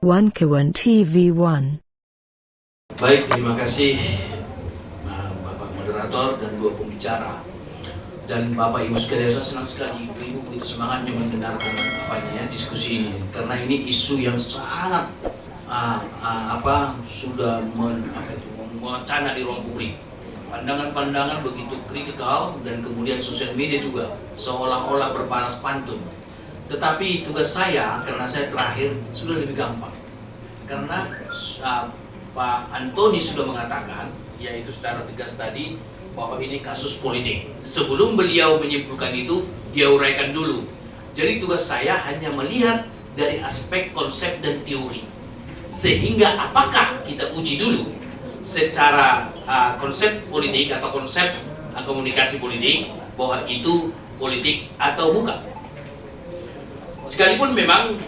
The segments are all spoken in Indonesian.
One TV1. Baik, terima kasih Bapak Moderator dan dua pembicara. Dan Bapak Ibu sekalian, saya senang sekali Ibu begitu semangatnya mendengarkan diskusi ini, karena ini isu yang sangat sudah mewacana di ruang publik. Pandangan-pandangan begitu kritikal dan kemudian sosial media juga seolah-olah berbalas pantun. Tetapi tugas saya, karena saya terakhir, sudah lebih gampang. Karena Pak Antoni sudah mengatakan, yaitu secara tegas tadi, bahwa ini kasus politik. Sebelum beliau menyimpulkan itu, dia uraikan dulu. Jadi tugas saya hanya melihat dari aspek konsep dan teori. Sehingga apakah kita uji dulu secara konsep politik atau konsep komunikasi politik, bahwa itu politik atau bukan. Sekalipun memang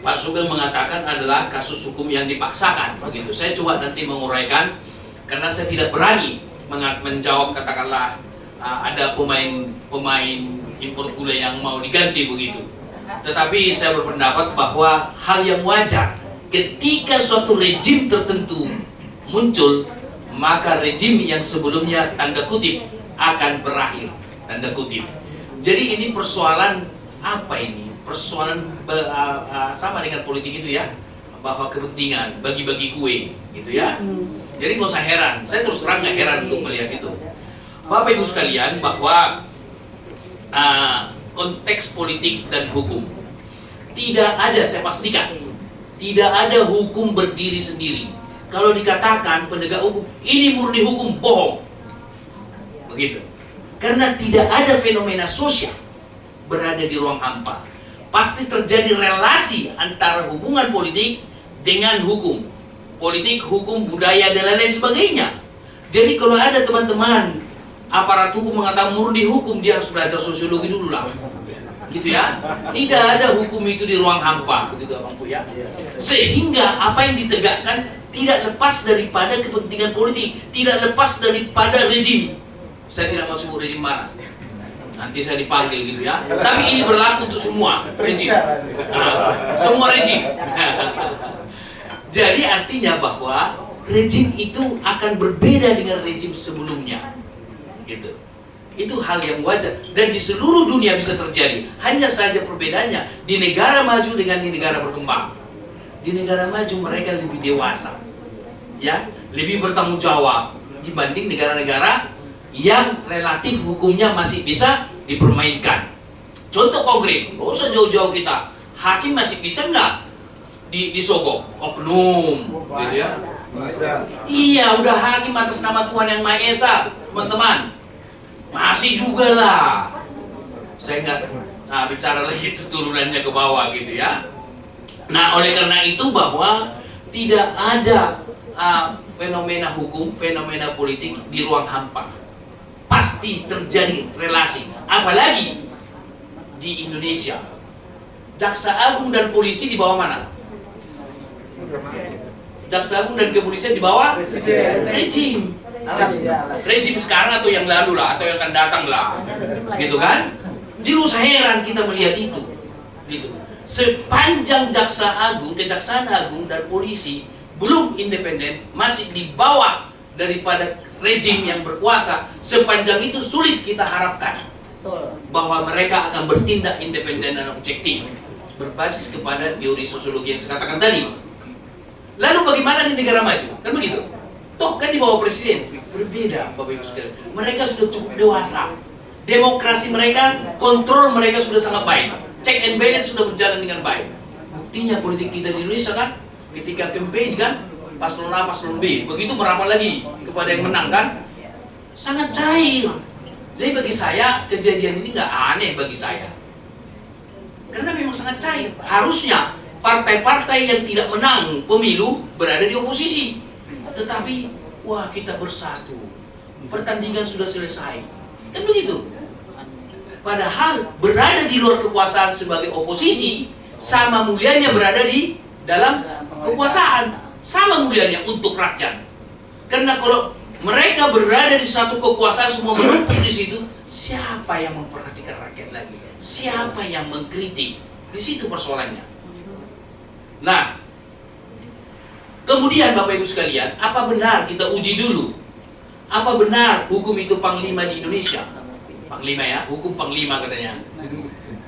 Pak Sugeng mengatakan adalah kasus hukum yang dipaksakan, begitu. Saya coba nanti menguraikan, karena saya tidak berani menjawab katakanlah ada pemain impor gula yang mau diganti begitu. Tetapi saya berpendapat bahwa hal yang wajar ketika suatu rejim tertentu muncul, maka rejim yang sebelumnya tanda kutip akan berakhir, tanda kutip. Jadi ini persoalan apa ini? Persoalan sama dengan politik itu ya, bahwa kepentingan bagi-bagi kue gitu ya. Jadi nggak usah heran, saya terus terang nggak heran untuk melihat itu. Bapak Ibu sekalian, bahwa konteks politik dan hukum tidak ada, saya pastikan tidak ada hukum berdiri sendiri. Kalau dikatakan penegak hukum ini murni hukum, bohong, begitu. Karena tidak ada fenomena sosial berada di ruang hampa. Pasti terjadi relasi antara hubungan politik dengan hukum. Politik, hukum, budaya, dan lain-lain sebagainya. Jadi kalau ada teman-teman aparat hukum mengatakan murni hukum, dia harus belajar sosiologi dulu lah. Gitu ya. Tidak ada hukum itu di ruang hampa, begitu Bang Bu ya. Sehingga apa yang ditegakkan tidak lepas daripada kepentingan politik, tidak lepas daripada rejim. Saya tidak mau sebut rejim mana. Nanti saya dipanggil gitu ya. Tapi ini berlaku untuk semua rejim. Semua rejim. Jadi artinya bahwa rejim itu akan berbeda dengan rejim sebelumnya. Gitu. Itu hal yang wajar dan di seluruh dunia bisa terjadi. Hanya saja perbedaannya di negara maju dengan di negara berkembang. Di negara maju mereka lebih dewasa. Ya, lebih bertanggung jawab dibanding negara-negara yang relatif hukumnya masih bisa dipermainkan. Contoh konkret, nggak usah jauh-jauh kita. Hakim masih bisa nggak disogok? Oknum, gitu ya. Bisa. Iya, udah hakim atas nama Tuhan Yang Maha Esa, teman-teman. Masih juga lah. Saya nggak bicara lagi turunannya ke bawah gitu ya. Nah, oleh karena itu bahwa tidak ada fenomena hukum, fenomena politik di ruang hampa. Pasti terjadi relasi, apalagi di Indonesia. Jaksa Agung dan polisi di bawah mana? Jaksa Agung dan kepolisian di bawah rejim. Rejim sekarang atau yang lalu lah, atau yang akan datang lah, gitu kan? Jadi usah heran kita melihat itu, gitu. Sepanjang Jaksa Agung, Kejaksaan Agung dan polisi belum independen, masih di bawah daripada rejim yang berkuasa, sepanjang itu sulit kita harapkan bahwa mereka akan bertindak independen dan objektif berbasis kepada teori sosiologi yang saya katakan tadi. Lalu bagaimana di negara maju? Kan begitu. Toh kan di bawah presiden berbeda, Bapak Ibu sekalian. Mereka sudah cukup dewasa. Demokrasi mereka, kontrol mereka sudah sangat baik. Check and balance sudah berjalan dengan baik. Buktinya politik kita di Indonesia kan, ketika campaign kan, paslon A, paslon B, begitu merapat lagi kepada yang menang kan, sangat cair. Jadi bagi saya kejadian ini nggak aneh bagi saya, karena memang sangat cair. Harusnya partai-partai yang tidak menang pemilu berada di oposisi, tetapi wah kita bersatu, pertandingan sudah selesai, kan begitu. Padahal berada di luar kekuasaan sebagai oposisi sama mulianya berada di dalam kekuasaan. Sama mulianya untuk rakyat. Karena kalau mereka berada di satu kekuasaan semua menumpuk di situ, siapa yang memperhatikan rakyat lagi? Siapa yang mengkritik? Di situ persoalannya. Nah, Kemudian Bapak Ibu sekalian, apa benar kita uji dulu? Apa benar hukum itu panglima di Indonesia? Panglima ya, hukum panglima katanya.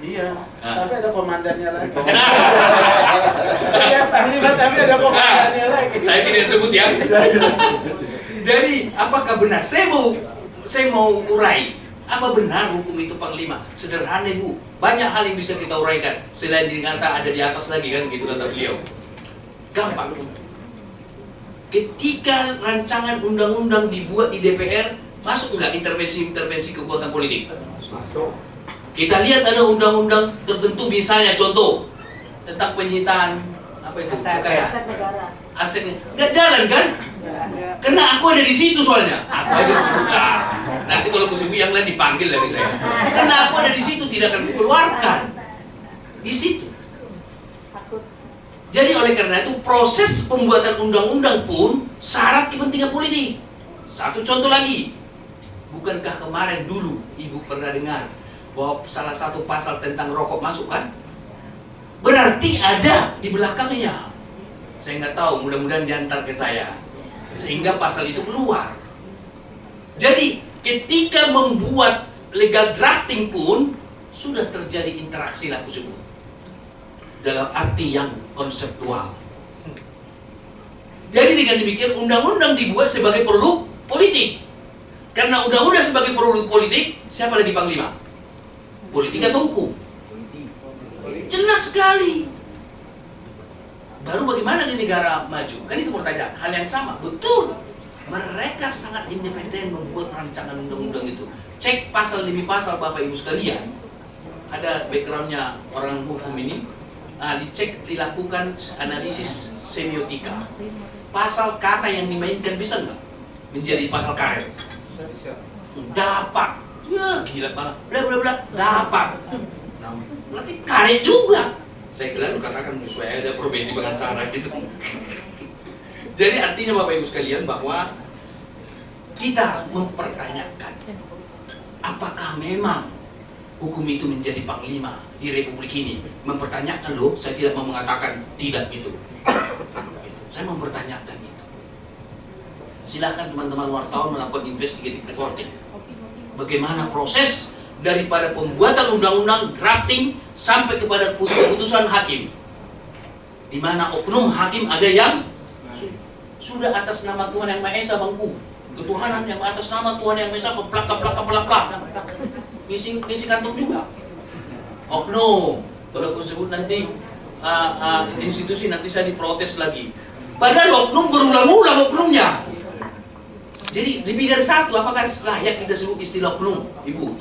Iya, tapi ada komandannya lagi. Iya, panglima tapi ada komandannya lagi. Saya tidak sebut ya. Jadi, apakah benar? Saya mau urai. Apa benar hukum itu panglima? Sederhana Bu, banyak hal yang bisa kita uraikan. Selain dikata ada di atas lagi kan, gitu kata beliau. Gampang. Ketika rancangan undang-undang dibuat di DPR, masuk nggak intervensi kekuatan politik? Kita lihat ada undang-undang tertentu, misalnya contoh tentang penyitaan apa itu kekayaan asetnya, nggak jalan kan? Karena aku ada di situ soalnya. Aku aja disebut lah. Nanti kalau kusebut yang lain dipanggil lagi saya. Karena aku ada di situ, tidak akan dikeluarkan di situ. Jadi oleh karena itu proses pembuatan undang-undang pun syarat kepentingan politik. Satu contoh lagi, bukankah kemarin dulu Ibu pernah dengar bahwa salah satu pasal tentang rokok masuk kan? Berarti ada di belakangnya. Saya nggak tahu, mudah-mudahan diantar ke saya sehingga pasal itu keluar. Jadi ketika membuat legal drafting pun sudah terjadi interaksi lah aku sebut, dalam arti yang konseptual. Jadi dengan demikian undang-undang dibuat sebagai produk politik. Karena undang-undang sebagai produk politik, siapa lagi panglima? Politik atau hukum? Jelas sekali. Baru bagaimana di negara maju? Kan itu pertanyaan. Hal yang sama, betul. Mereka sangat independen membuat rancangan undang-undang itu. Cek pasal demi pasal Bapak Ibu sekalian. Ada backgroundnya orang hukum ini. Dicek, dilakukan analisis semiotika. Pasal kata yang dimainkan bisa nggak menjadi pasal karet? Dapat. Ya gila banget. Bla bla bla. Dapat. Berarti karet juga. Saya kira lu katakan supaya ada profesi pengacara gitu. Jadi artinya Bapak Ibu sekalian bahwa kita mempertanyakan apakah memang hukum itu menjadi panglima di Republik ini. Mempertanyakan loh, saya tidak mau mengatakan tidak itu. Saya mempertanyakan itu. Silahkan teman-teman wartawan melakukan investigative reporting. Bagaimana proses daripada pembuatan undang-undang, drafting, sampai kepada keputusan hakim. Di mana oknum hakim ada yang sudah atas nama Tuhan Yang Maha Esa bangku. Ketuhanan yang atas nama Tuhan Yang Maha Esa keplak. Misi kantung juga. Oknum. Kalau aku sebut nanti institusi, nanti saya diprotes lagi. Padahal oknum berulang-ulang oknumnya. Jadi lebih dari satu, apakah layak kita sebut istilah oknum, Ibu?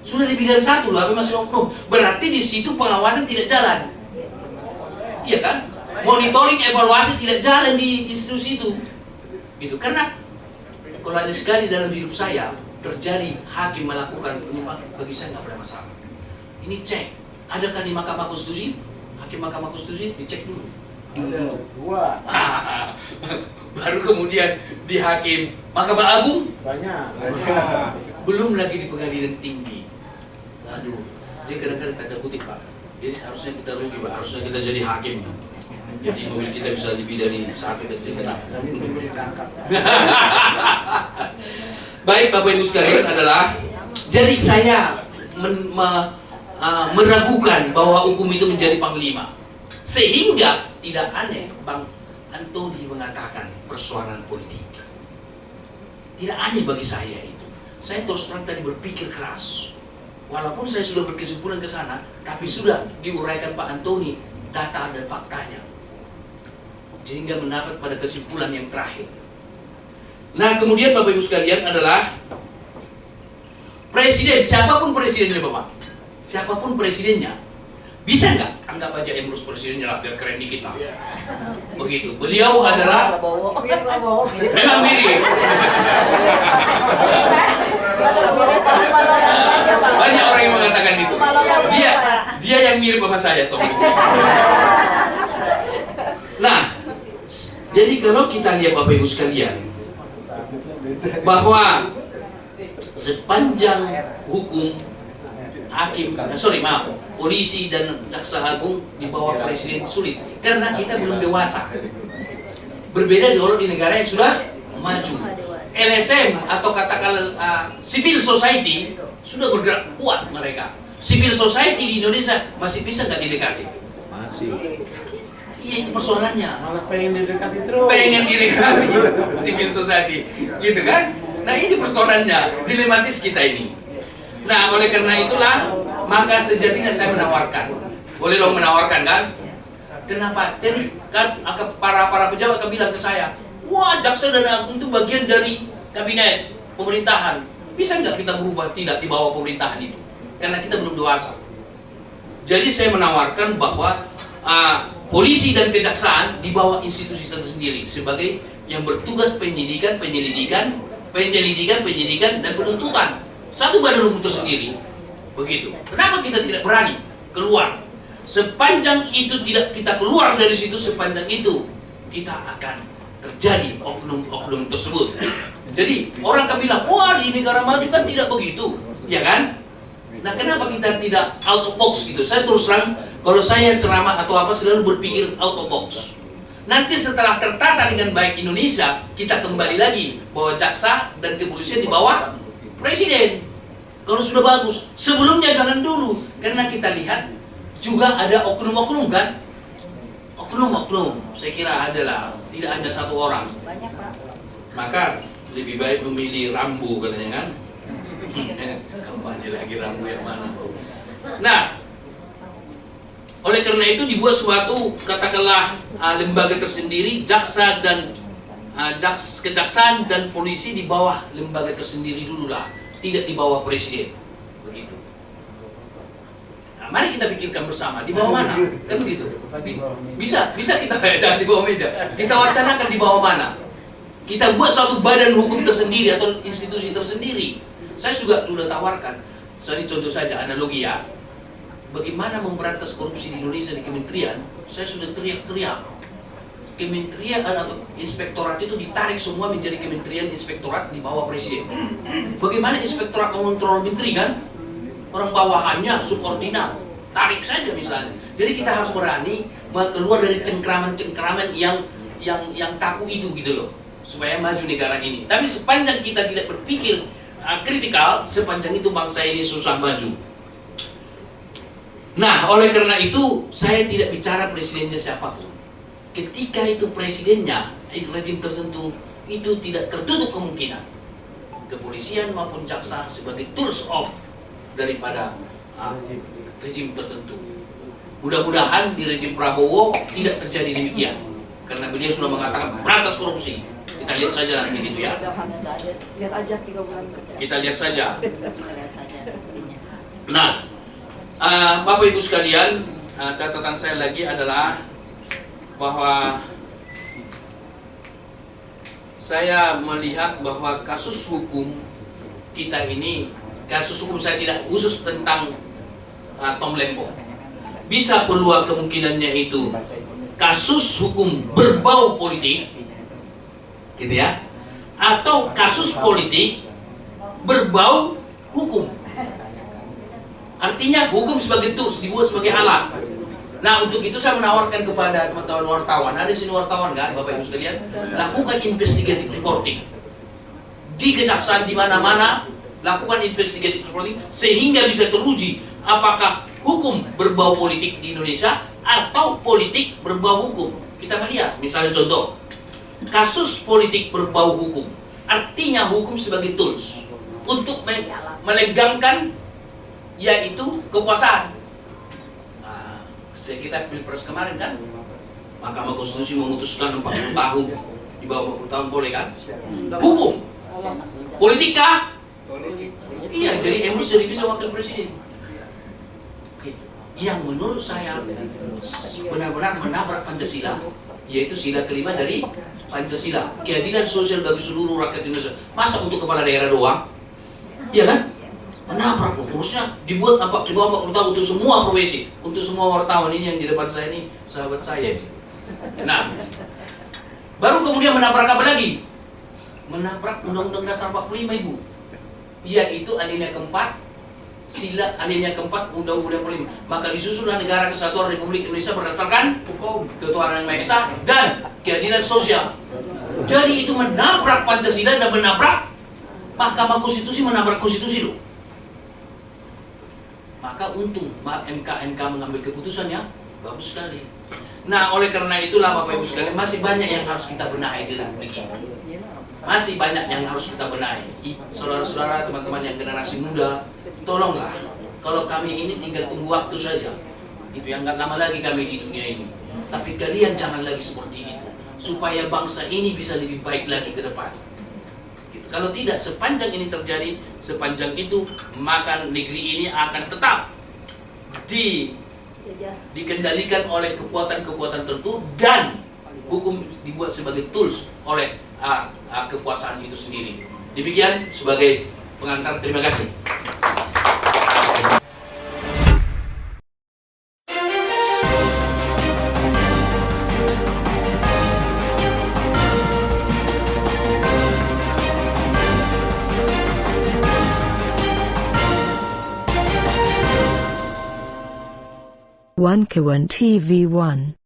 Sudah lebih dari satu loh, apa masih oknum? Berarti di situ pengawasan tidak jalan. Iya kan? Monitoring, evaluasi tidak jalan di institusi itu. Gitu. Karena kalau ada sekali dalam hidup saya terjadi hakim melakukan penyimpangan, bagi saya nggak ada masalah. Ini cek, adakah di Mahkamah Konstitusi? Hakim Mahkamah Konstitusi dicek dulu. Ada dua. Baru kemudian di hakim Mahkamah Agung Banyak. belum lagi di pengadilan tinggi. Aduh, jadi kadang-kadang tanda kutip Pak. Jadi harusnya kita rugi Pak, harusnya kita jadi hakim. Jadi mobil kita bisa lebih dari 1 detik. Tapi tunggu ditangkap. Baik Bapak Ibu sekalian adalah, jadi saya meragukan bahwa hukum itu menjadi panglima. Sehingga tidak aneh Bang Antoni mengatakan persoalan politik. Tidak aneh bagi saya itu. Saya terus terang tadi berpikir keras. Walaupun saya sudah berkesimpulan ke sana, tapi sudah diuraikan Pak Antoni data dan faktanya. Sehingga mendapat pada kesimpulan yang terakhir. Nah, kemudian Bapak Ibu sekalian adalah presiden, siapapun presidennya Bapak. Siapapun presidennya, bisa nggak anggap aja Emrus presidennya lah, biar keren dikit lah. Begitu. Beliau adalah memang mirip. Banyak orang yang mengatakan itu. Dia yang mirip sama saya soalnya. Nah, jadi kalau kita lihat Bapak Ibu sekalian, bahwa sepanjang hukum polisi dan jaksa agung di bawah presiden sulit karena kita belum dewasa. Berbeda di negara yang sudah maju. LSM atau katakanlah civil society sudah bergerak kuat mereka. Civil society di Indonesia masih bisa nggak didekati? Masih. Iya, itu persoalannya. Malah pengen didekati terus. Pengen didekati civil society, gitu kan? Nah, ini persoalannya, dilematis kita ini. Nah, oleh karena itulah, maka sejatinya saya menawarkan. Boleh dong menawarkan kan? Kenapa? Jadi kan para pejabat akan bilang ke saya, wah, jaksa dan agung itu bagian dari kabinet pemerintahan. Bisa nggak kita berubah? Tidak di bawah pemerintahan itu, karena kita belum dewasa. Jadi saya menawarkan bahwa polisi dan kejaksaan di bawah institusi tersendiri sebagai yang bertugas penyelidikan, dan penuntutan. Satu badan hukum tersendiri. Begitu. Kenapa kita tidak berani keluar? Sepanjang itu tidak kita keluar dari situ, sepanjang itu kita akan terjadi oknum-oknum tersebut. Jadi orang akan bilang, wah, di negara maju kan tidak begitu, ya kan? Nah, kenapa kita tidak out of box gitu? Saya terus terang, kalau saya ceramah atau apa selalu berpikir out of box. Nanti setelah tertata dengan baik Indonesia, kita kembali lagi bahwa jaksa dan kepolisian di bawah presiden. Kalau sudah bagus, sebelumnya jangan dulu, karena kita lihat juga ada oknum-oknum kan? Oknum-oknum, saya kira adalah tidak hanya satu orang. Banyak, Pak. Maka lebih baik memilih Rambo katanya kan? Kampanye lagi Rambo yang mana? Nah, oleh karena itu dibuat suatu katakanlah lembaga tersendiri, jaksa dan kejaksaan dan polisi di bawah lembaga tersendiri dulu lah, tidak di bawah presiden. Begitu. Nah, mari kita pikirkan bersama di bawah mana, kan begitu? Bisa kita jangan di bawah meja. Kita wacanakan di bawah mana? Kita buat suatu badan hukum tersendiri atau institusi tersendiri. Saya juga sudah tawarkan. Ini contoh saja analogi ya. Bagaimana memberantas korupsi di Indonesia di kementerian? Saya sudah teriak-teriak. Kementerian atau inspektorat itu ditarik semua menjadi kementerian inspektorat di bawah presiden. Bagaimana inspektorat mengontrol menteri kan? Orang bawahannya subordinat, tarik saja misalnya. Jadi kita harus berani keluar dari cengkraman-cengkraman yang kaku itu gitu loh, supaya maju negara ini. Tapi sepanjang kita tidak berpikir kritikal, sepanjang itu bangsa ini susah maju. Nah, oleh karena itu saya tidak bicara presidennya siapapun. Ketika itu presidennya, itu rezim tertentu, itu tidak tertutup kemungkinan kepolisian maupun jaksa sebagai tools of daripada rezim tertentu. Mudah-mudahan di rezim Prabowo tidak terjadi demikian, karena beliau sudah mengatakan berantas korupsi. Kita lihat saja nanti gitu ya. Lihat aja 3 bulan kerja. Kita lihat saja. Kita lihat saja. Nah, Bapak Ibu sekalian, catatan saya lagi adalah bahwa saya melihat bahwa kasus hukum kita ini, kasus hukum saya tidak khusus tentang Tom Lembo. Bisa peluang kemungkinannya itu kasus hukum berbau politik, gitu ya, atau kasus politik berbau hukum. Artinya hukum sebagai tools dibuat sebagai alat. Nah, untuk itu saya menawarkan kepada teman-teman wartawan, ada di sini wartawan kan, Bapak Ibu sekalian, lakukan investigative reporting di kejaksaan di mana-mana, lakukan investigative reporting sehingga bisa teruji apakah hukum berbau politik di Indonesia atau politik berbau hukum. Kita melihat, misalnya contoh, kasus politik berbau hukum, artinya hukum sebagai tools untuk melegangkan yaitu kekuasaan. Kita pilpres kemarin kan, Mahkamah Konstitusi memutuskan 40 tahun, di bawah 40 tahun boleh kan? Hukum, politika, iya, jadi emus jadi bisa wakil presiden. Yang menurut saya benar-benar menabrak Pancasila, yaitu sila kelima dari Pancasila, keadilan sosial bagi seluruh rakyat Indonesia. Masa untuk kepala daerah doang? Iya kan? Menabrak loh, harusnya dibuat di bawah 40 tahun untuk semua profesi, untuk semua wartawan. Ini yang di depan saya ini sahabat saya. Nah, baru kemudian menabrak apa lagi? Menabrak Undang-Undang Dasar 45 Ibu, yaitu alinea keempat sila alinea keempat Undang-Undang 45. Maka disusunlah Negara Kesatuan Republik Indonesia berdasarkan hukum, ketuhanan yang Maha Esa, dan keadilan sosial. Jadi itu menabrak Pancasila dan menabrak Mahkamah Konstitusi, menabrak konstitusi loh. Maka untung MK mengambil keputusannya bagus sekali. Nah, oleh karena itulah Bapak Ibu sekalian, masih banyak yang harus kita benahi di Republik ini. Masih banyak yang harus kita benahi. Saudara-saudara, teman-teman yang generasi muda, tolonglah. Kalau kami ini tinggal tunggu waktu saja. Itu yang nggak lama lagi kami di dunia ini. Tapi kalian jangan lagi seperti itu. Supaya bangsa ini bisa lebih baik lagi ke depan. Gitu. Kalau tidak, sepanjang ini terjadi, sepanjang itu, maka negeri ini akan tetap dikendalikan oleh kekuatan-kekuatan tertentu, dan hukum dibuat sebagai tools oleh kekuasaan itu sendiri. Demikian sebagai pengantar. Terima kasih. One Kawan TV 1